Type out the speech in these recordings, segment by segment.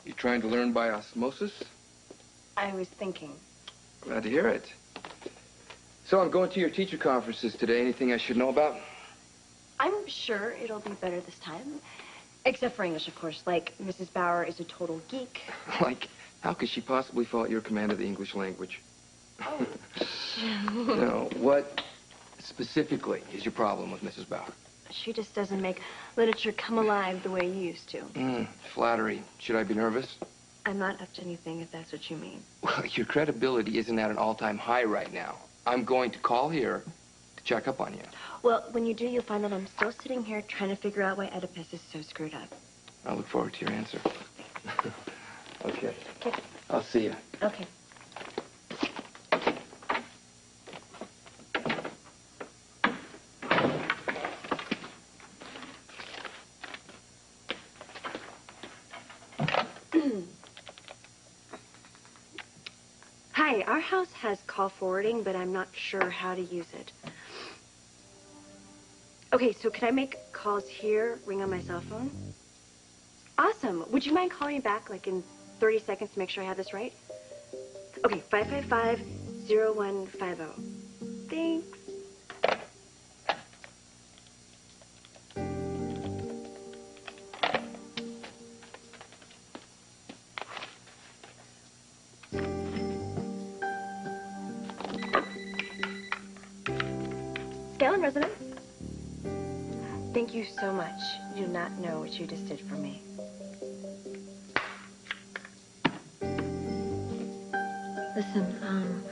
You trying to learn by osmosis? I was thinking. Glad to hear it. So I'm going to your teacher conferences today. Anything I should know about? I'm sure it'll be better this time. Except for English, of course. Like, Mrs. Bauer is a total geek. Like, how could she possibly fall at your command of the English language? Oh. No, what specifically is your problem with Mrs. Bauer? She just doesn't make literature come alive the way you used to. Flattery. Should I be nervous? I'm not up to anything, if that's what you mean. Well, your credibility isn't at an all-time high right now. I'm going to call here to check up on you. Well, when you do, you'll find that I'm still sitting here trying to figure out why Oedipus is so screwed up. I look forward to your answer. Okay. Okay. I'll see you. Okay. Hi, our house has call forwarding, but I'm not sure how to use it. Okay, so can I make calls here, ring on my cell phone? Awesome. Would you mind calling me back, like, in 30 seconds to make sure I have this right? Okay, 555-0150. Thanks. Scanlon resident. Thank you so much. You do not know what you just did for me. Listen,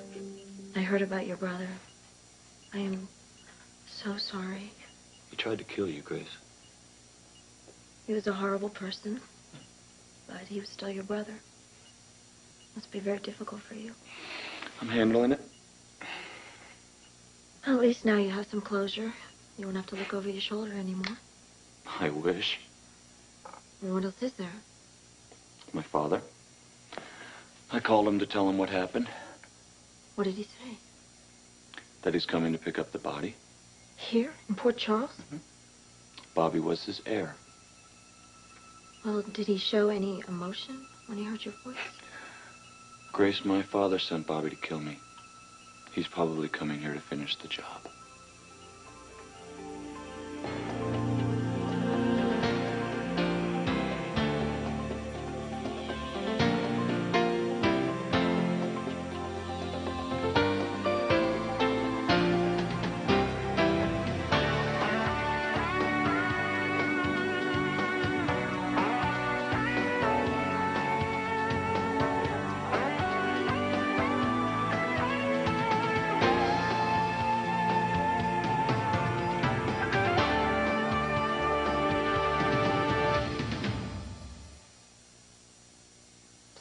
I heard about your brother. I am so sorry. He tried to kill you, Grace. He was a horrible person, but he was still your brother. Must be very difficult for you. I'm handling it. At least now you have some closure. You won't have to look over your shoulder anymore. I wish. And what else is there? My father. I called him to tell him what happened. What did he say? That he's coming to pick up the body. Here, in Port Charles? Mm-hmm. Bobby was his heir. Well, did he show any emotion when he heard your voice? Grace, my father sent Bobby to kill me. He's probably coming here to finish the job.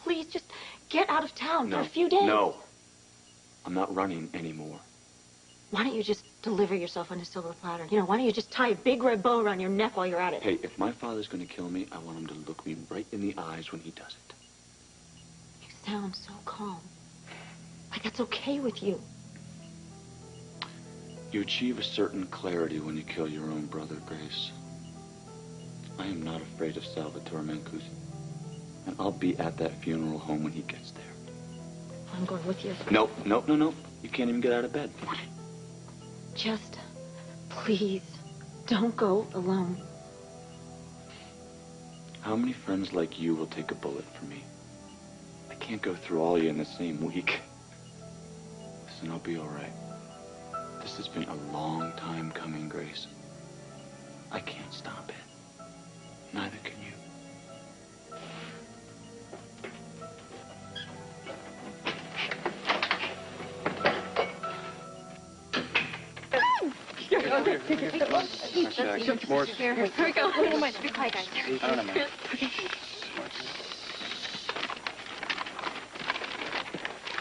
Please, just get out of town No. for a few days. No. I'm not running anymore. Why don't you just deliver yourself on a silver platter? You know, why don't you just tie a big red bow around your neck while you're at it? Hey, if my father's going to kill me, I want him to look me right in the eyes when he does it. You sound so calm. Like that's okay with you. You achieve a certain clarity when you kill your own brother, Grace. I am not afraid of Salvatore Mancusi. And I'll be at that funeral home when he gets there. I'm going with you. Nope, nope, no, no. You can't even get out of bed. Just, please, don't go alone. How many friends like you will take a bullet for me? I can't go through all of you in the same week. Listen, I'll be all right. This has been a long time coming, Grace. I can't stop it. Neither can you. Morris. Here we go. Oh, my, be quiet, guys. I don't know, man.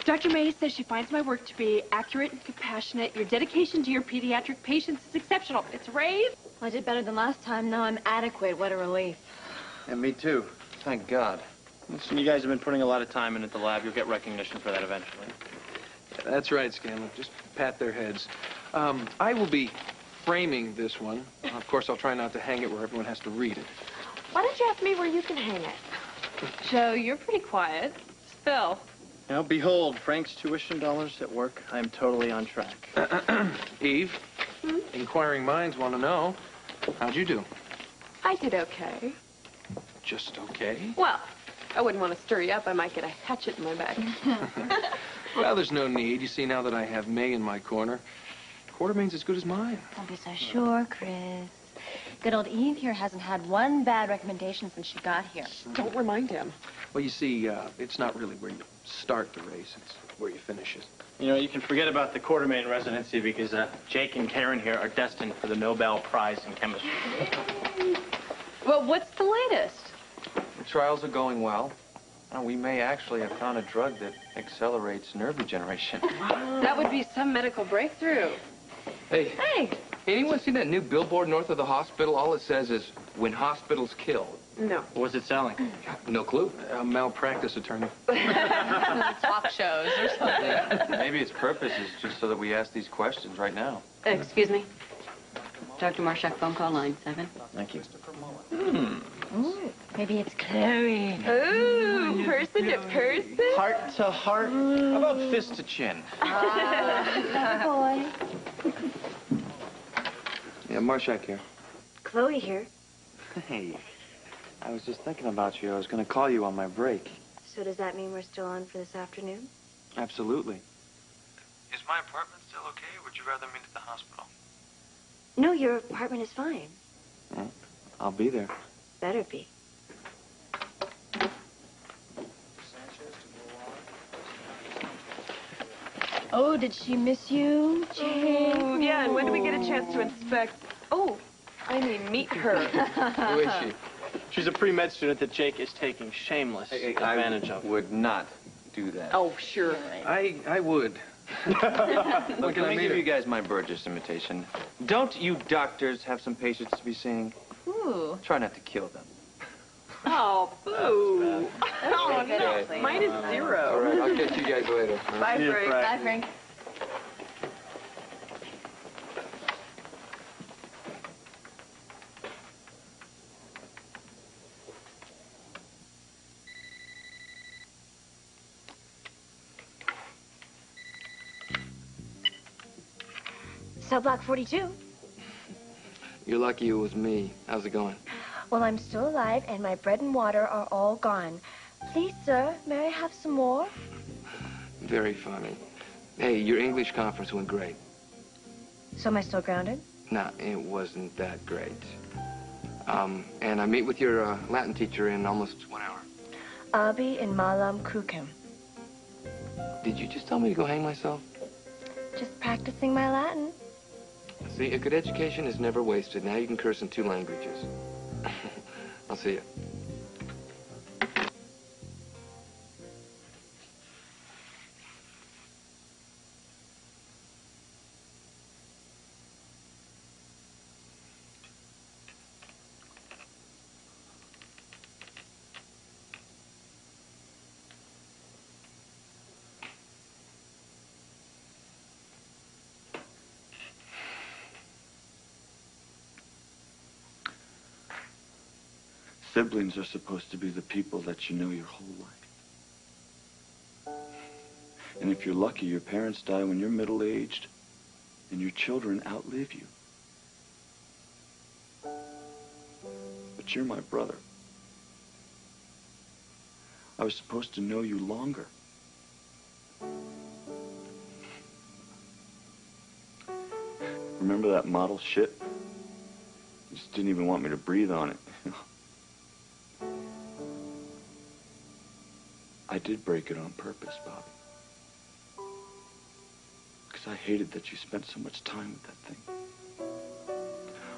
Dr. Mays says she finds my work to be accurate and compassionate. Your dedication to your pediatric patients is exceptional. It's rave. Well, I did better than last time. Now I'm adequate. What a relief. And me too. Thank God. Listen, you guys have been putting a lot of time in at the lab. You'll get recognition for that eventually. Yeah, that's right, Scanlon. Just pat their heads. I will be framing this one. Of course, I'll try not to hang it where everyone has to read it. Why don't you ask me where you can hang it? Joe, you're pretty quiet. Spill. Now, behold, Frank's tuition dollars at work. I am totally on track. Eve, inquiring minds want to know, how'd you do? I did okay. Just okay? Well, I wouldn't want to stir you up. I might get a hatchet in my back. Well, there's no need. You see, now that I have May in my corner, Quartermain's as good as mine. Don't be so sure, Chris. Good old Eve here hasn't had one bad recommendation since she got here. Don't remind him. Well, you see, it's not really where you start the race. It's where you finish it. You know, you can forget about the Quartermain residency because Jake and Karen here are destined for the Nobel Prize in Chemistry. Well, what's the latest? The trials are going well. We may actually have found a drug that accelerates nerve regeneration. That would be some medical breakthrough. Hey, Hey. anyone seen that new billboard north of the hospital? All it says is, when hospitals kill. No. What was it selling? No clue. A malpractice attorney. Talk shows or something. Maybe its purpose is just so that we ask these questions right now. Excuse me. Dr. Marshak, phone call line 7. Thank you. Ooh, maybe it's Chloe. Ooh, person to person? Heart to heart. How about fist to chin? Boy. Yeah, Marshak here. Chloe here. Hey, I was just thinking about you. I was going to call you on my break. So does that mean we're still on for this afternoon? Absolutely. Is my apartment still okay, or would you rather meet at the hospital? No, your apartment is fine. I'll be there. Better be. Oh, did she miss you, Jake? Ooh, yeah, and when do we get a chance to inspect? Oh, I mean, meet her. Who is she? She's a pre-med student that Jake is taking shameless advantage of. Would not do that. Oh, sure. I would. Look, can let I me meet give her? you guys my Burgess imitation. Don't you doctors have some patients to be seeing? Ooh. Try not to kill them. Oh, boo. Oh, no. Okay. Mine is All 0. right, I'll catch you guys later. Bye, See you, Frank. Frank. Bye, Frank. Cell block 42. You're lucky it was me. How's it going? Well, I'm still alive, and my bread and water are all gone. Please, sir, may I have some more? Very funny. Hey, your English conference went great. So am I still grounded? Nah, it wasn't that great. And I meet with your Latin teacher in almost 1 hour. Abi in malam krukem. Did you just tell me to go hang myself? Just practicing my Latin. See, a good education is never wasted. Now you can curse in 2 languages. I'll see you. Siblings are supposed to be the people that you know your whole life. And if you're lucky, your parents die when you're middle-aged, and your children outlive you. But you're my brother. I was supposed to know you longer. Remember that model ship? You just didn't even want me to breathe on it. I did break it on purpose, Bobby. Because I hated that you spent so much time with that thing.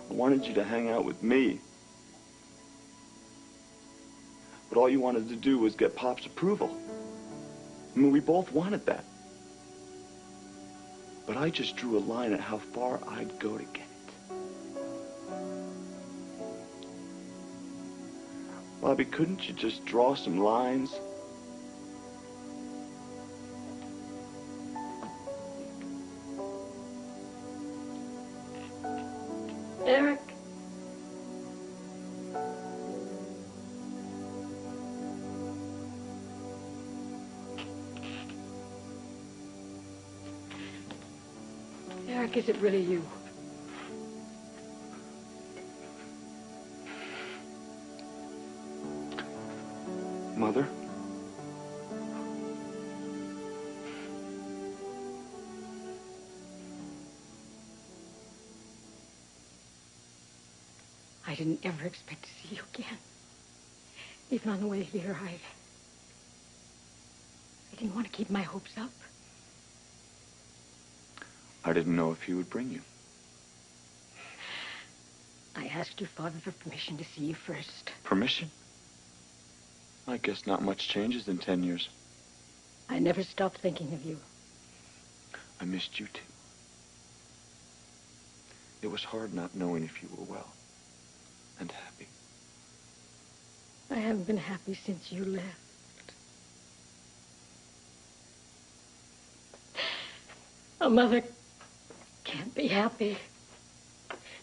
I wanted you to hang out with me. But all you wanted to do was get Pop's approval. I mean, we both wanted that. But I just drew a line at how far I'd go to get it. Bobby, couldn't you just draw some lines? Eric. Eric, is it really you? Mother? I didn't ever expect to see you again. Even on the way here, I didn't want to keep my hopes up. I didn't know if he would bring you. I asked your father for permission to see you first. Permission? I guess not much changes in 10 years. I never stopped thinking of you. I missed you, too. It was hard not knowing if you were well and happy. I haven't been happy since you left. A mother can't be happy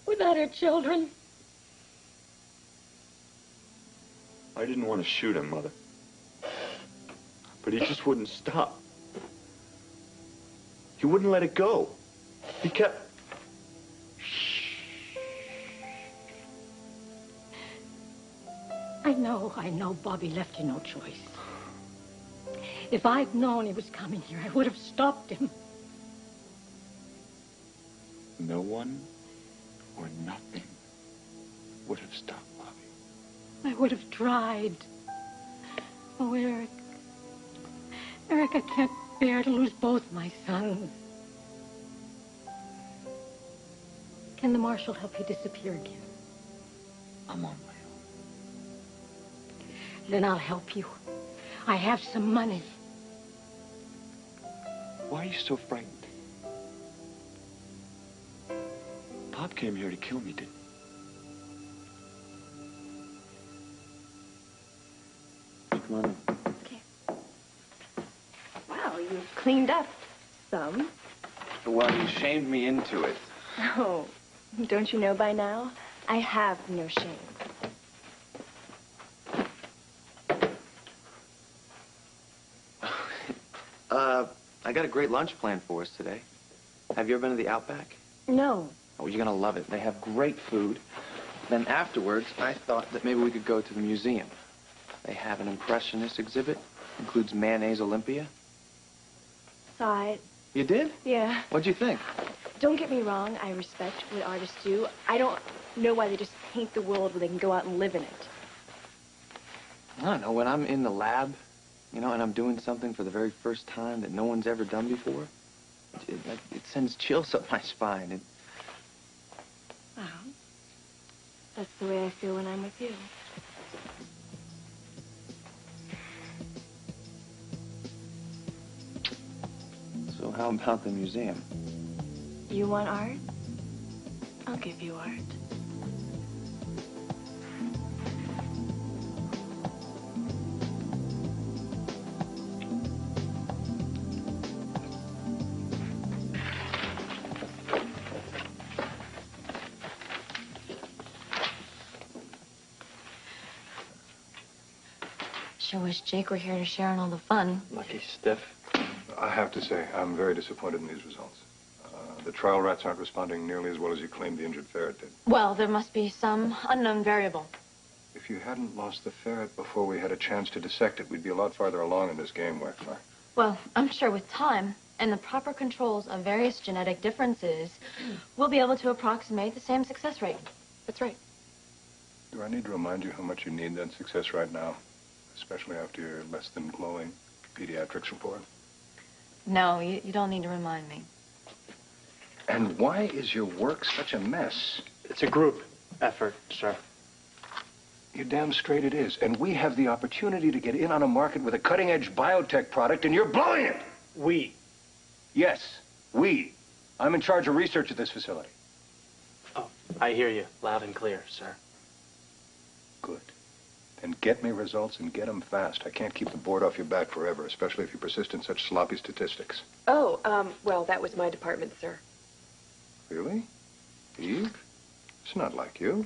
without her children. I didn't want to shoot him, Mother. But he just wouldn't stop. He wouldn't let it go. He kept... I know Bobby left you no choice. If I'd known he was coming here, I would have stopped him. No one or nothing would have stopped Bobby. I would have tried. Oh, Eric. Eric, I can't bear to lose both my sons. Can the marshal help you disappear again? I'm on my own. Then I'll help you. I have some money. Why are you so frightened? Pop came here to kill me, didn't he? Come on in. Okay. Wow, you've cleaned up some. Well, you shamed me into it. Oh, don't you know by now? I have no shame. I got a great lunch planned for us today. Have you ever been to the Outback? No. Oh, you're gonna love it. They have great food. Then afterwards, I thought that maybe we could go to the museum. They have an impressionist exhibit. Includes Manet's Olympia. Saw it. You did? Yeah. What'd you think? Don't get me wrong. I respect what artists do. I don't know why they just paint the world where they can go out and live in it. I don't know. When I'm in the lab, you know, and I'm doing something for the very first time that no one's ever done before, it sends chills up my spine. Well, that's the way I feel when I'm with you. So how about the museum? You want art? I'll give you art. Sure wish Jake were here to share in all the fun. Lucky stiff. I have to say, I'm very disappointed in these results. The trial rats aren't responding nearly as well as you claimed the injured ferret did. Well, there must be some unknown variable. If you hadn't lost the ferret before we had a chance to dissect it, we'd be a lot farther along in this game, Wexler. Well, I'm sure with time and the proper controls of various genetic differences, we'll be able to approximate the same success rate. That's right. Do I need to remind you how much you need that success right now? Especially after your less than glowing pediatrics report? No, you don't need to remind me. And why is your work such a mess? It's a group effort, sir. You're damn straight it is. And we have the opportunity to get in on a market with a cutting-edge biotech product, and you're blowing it! We. Yes, we. I'm in charge of research at this facility. Oh, I hear you loud and clear, sir. Good. Then get me results and get them fast. I can't keep the board off your back forever, especially if you persist in such sloppy statistics. Oh, well, that was my department, sir. Really? Eve? It's not like you.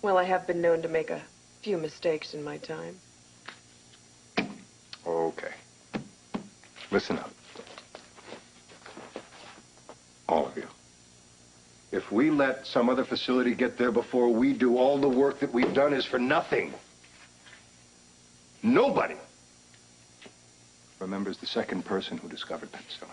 Well, I have been known to make a few mistakes in my time. Okay. Listen up. All of you. If we let some other facility get there before we do, all the work that we've done is for nothing. Nobody remembers the second person who discovered penicillin.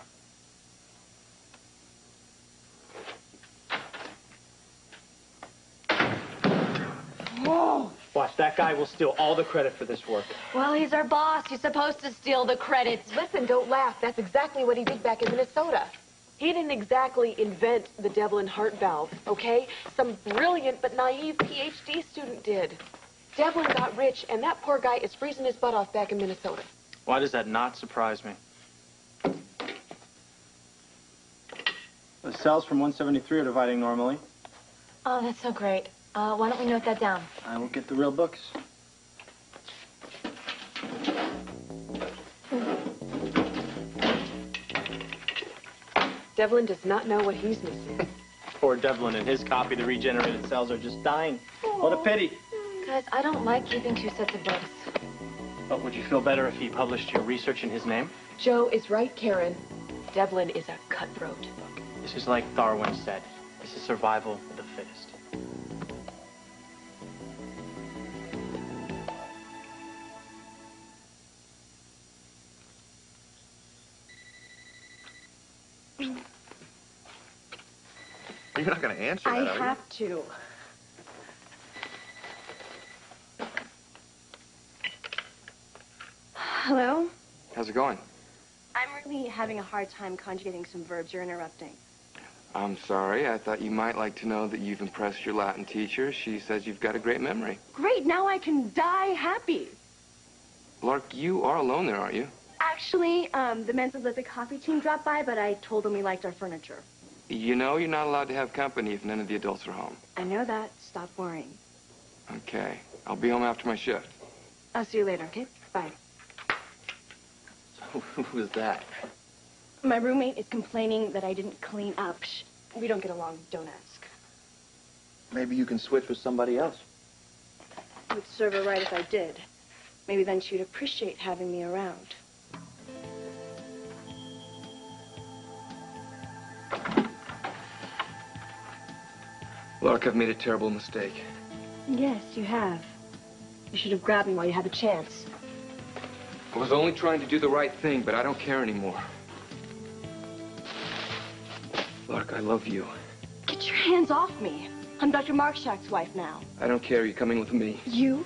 Whoa! Watch, that guy will steal all the credit for this work. Well, he's our boss. He's supposed to steal the credit. Listen, don't laugh. That's exactly what he did back in Minnesota. He didn't exactly invent the Devlin heart valve, okay? Some brilliant but naive PhD student did. Devlin got rich, and that poor guy is freezing his butt off back in Minnesota. Why does that not surprise me? The cells from 173 are dividing normally. Oh, that's so great. Why don't we note that down? I will get the real books. Devlin does not know what he's missing. Poor Devlin and his copy, the regenerated cells are just dying. What a pity. Guys, I don't like keeping two sets of books. But would you feel better if he published your research in his name? Joe is right, Karen. Devlin is a cutthroat. This is like Darwin said. This is survival of the fittest. You're not going to answer that, I are you? have to. Hello? How's it going? I'm really having a hard time conjugating some verbs. You're interrupting. I'm sorry. I thought you might like to know that you've impressed your Latin teacher. She says you've got a great memory. Great, now I can die happy. Lark, you are alone there, aren't you? Actually, the men's Olympic hockey team dropped by, but I told them we liked our furniture. You know you're not allowed to have company if none of the adults are home. I know that. Stop worrying. Okay. I'll be home after my shift. I'll see you later, okay? Bye. Who was that? My roommate is complaining that I didn't clean up. Shh. We don't get along. Don't ask. Maybe you can switch with somebody else. It would serve her right if I did. Maybe then she'd appreciate having me around. Lark, I've made a terrible mistake. Yes, you have. You should have grabbed me while you had the chance. I was only trying to do the right thing, but I don't care anymore. Lark, I love you. Get your hands off me. I'm Dr. Markshak's wife now. I don't care. You're coming with me. You?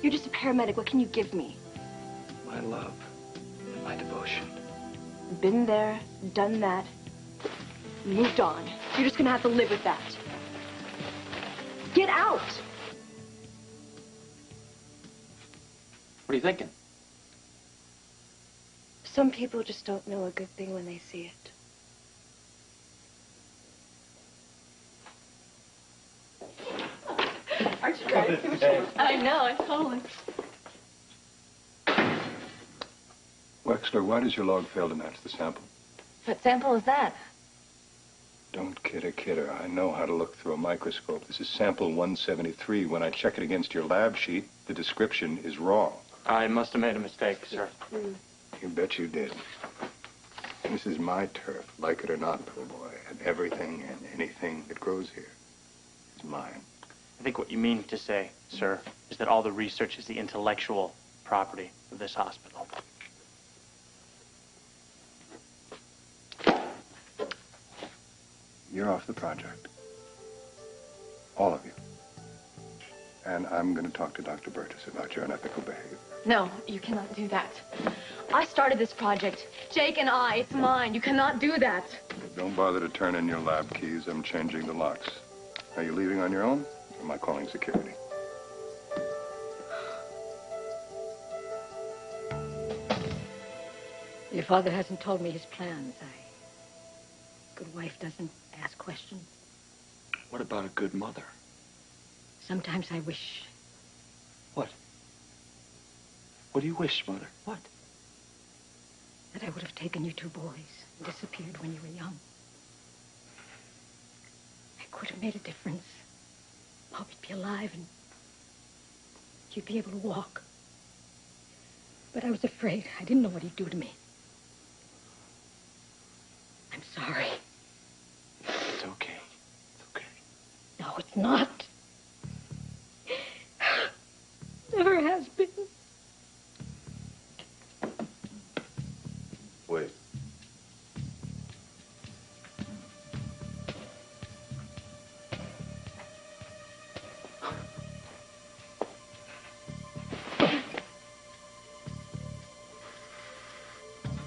You're just a paramedic. What can you give me? My love and my devotion. Been there, done that, moved on. You're just gonna have to live with that. Get out! What are you thinking? Some people just don't know a good thing when they see it. Aren't you guys? I know, I totally. Wexler, why does your log fail to match the sample? What sample is that? Don't kid her. I know how to look through a microscope. This is sample 173. When I check it against your lab sheet, the description is wrong. I must have made a mistake, sir. You bet you did. This is my turf, like it or not, little boy. And everything and anything that grows here is mine. I think what you mean to say, sir, is that all the research is the intellectual property of this hospital. You're off the project. All of you. And I'm going to talk to Dr. Burgess about your unethical behavior. No, you cannot do that. I started this project. Jake and I, it's mine. You cannot do that. Don't bother to turn in your lab keys. I'm changing the locks. Are you leaving on your own? Or am I calling security? Your father hasn't told me his plans. Good wife doesn't ask questions. What about a good mother? Sometimes I wish. What? What do you wish, Mother? What? That I would have taken you two boys and disappeared when you were young. I could have made a difference. Bobby'd be alive and you'd be able to walk. But I was afraid. I didn't know what he'd do to me. I'm sorry. It's not. Never has been. Wait.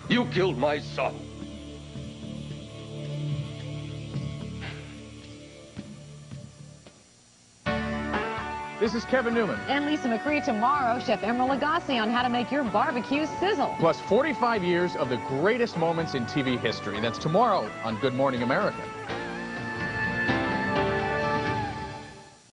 You killed my son. This is Kevin Newman. And Lisa McCree tomorrow, Chef Emeril Lagasse on how to make your barbecue sizzle. Plus 45 years of the greatest moments in TV history. That's tomorrow on Good Morning America.